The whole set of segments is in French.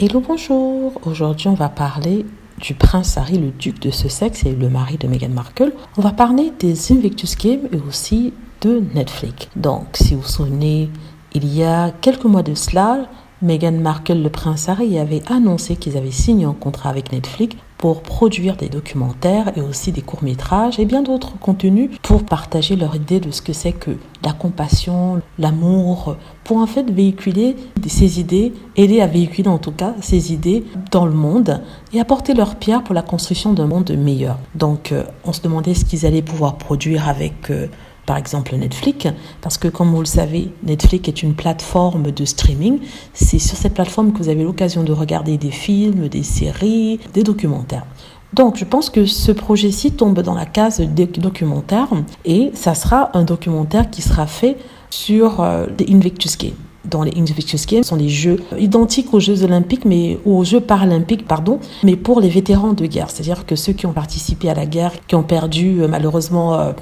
Hello, bonjour. Aujourd'hui, on va parler du prince Harry, le duc de Sussex et le mari de Meghan Markle. On va parler des Invictus Games et aussi de Netflix. Donc, si vous vous souvenez, il y a quelques mois de cela, Meghan Markle, le prince Harry, avait annoncé qu'ils avaient signé un contrat avec Netflix pour produire des documentaires et aussi des courts-métrages et bien d'autres contenus pour partager leur idée de ce que c'est que la compassion, l'amour, pour en fait véhiculer ces idées, aider à véhiculer en tout cas ces idées dans le monde et apporter leur pierre pour la construction d'un monde meilleur. Donc on se demandait ce qu'ils allaient pouvoir produire avec par exemple Netflix, parce que comme vous le savez, Netflix est une plateforme de streaming. C'est sur cette plateforme que vous avez l'occasion de regarder des films, des séries, des documentaires. Donc je pense que ce projet-ci tombe dans la case des documentaires et ça sera un documentaire qui sera fait sur les Invictus Games. Dans les Invictus Games sont des jeux identiques aux Jeux Olympiques, aux Jeux Paralympiques, mais pour les vétérans de guerre. C'est-à-dire que ceux qui ont participé à la guerre, qui ont perdu malheureusement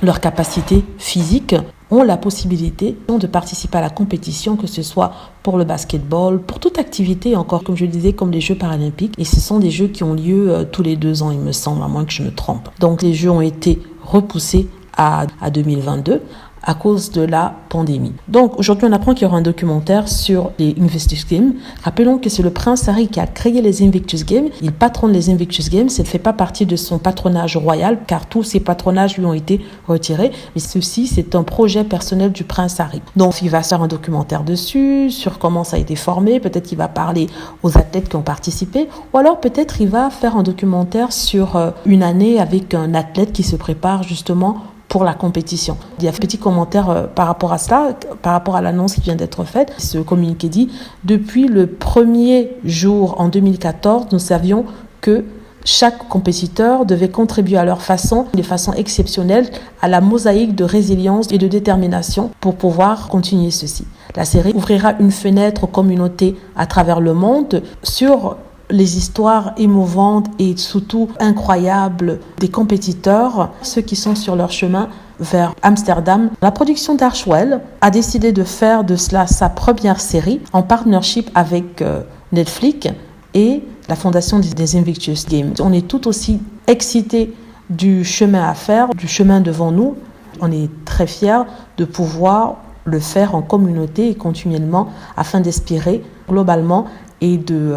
leur capacité physique, ont la possibilité de participer à la compétition, que ce soit pour le basketball, pour toute activité, encore comme je le disais, comme les Jeux Paralympiques. Et ce sont des jeux qui ont lieu tous les 2 ans, il me semble, à moins que je me trompe. Donc les jeux ont été repoussés à 2022 à cause de la pandémie. Donc aujourd'hui, on apprend qu'il y aura un documentaire sur les Invictus Games. Rappelons que c'est le prince Harry qui a créé les Invictus Games. Il patronne les Invictus Games. Ça ne fait pas partie de son patronage royal, car tous ses patronages lui ont été retirés. Mais ceci, c'est un projet personnel du prince Harry. Donc il va faire un documentaire dessus, sur comment ça a été formé. Peut-être qu'il va parler aux athlètes qui ont participé. Ou alors peut-être il va faire un documentaire sur une année avec un athlète qui se prépare justement pour la compétition. Il y a un petit commentaire par rapport à cela, par rapport à l'annonce qui vient d'être faite. Ce communiqué dit « Depuis le premier jour en 2014, nous savions que chaque compétiteur devait contribuer à leur façon, de façon exceptionnelle, à la mosaïque de résilience et de détermination pour pouvoir continuer ceci. La série ouvrira une fenêtre aux communautés à travers le monde sur les histoires émouvantes et surtout incroyables des compétiteurs, ceux qui sont sur leur chemin vers Amsterdam. La production d'Archewell a décidé de faire de cela sa première série en partnership avec Netflix et la fondation des Invictus Games. On est tout aussi excités du chemin à faire, du chemin devant nous. On est très fiers de pouvoir le faire en communauté et continuellement afin d'inspirer globalement et de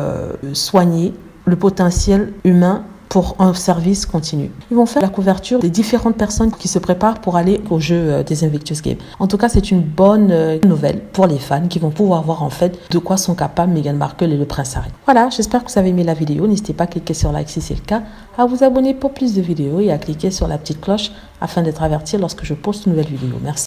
soigner le potentiel humain pour un service continu. Ils vont faire la couverture des différentes personnes qui se préparent pour aller au jeu des Invictus Games. En tout cas, c'est une bonne nouvelle pour les fans qui vont pouvoir voir en fait de quoi sont capables Meghan Markle et le prince Harry. Voilà, j'espère que vous avez aimé la vidéo. N'hésitez pas à cliquer sur like si c'est le cas, à vous abonner pour plus de vidéos et à cliquer sur la petite cloche afin d'être averti lorsque je poste une nouvelle vidéo. Merci.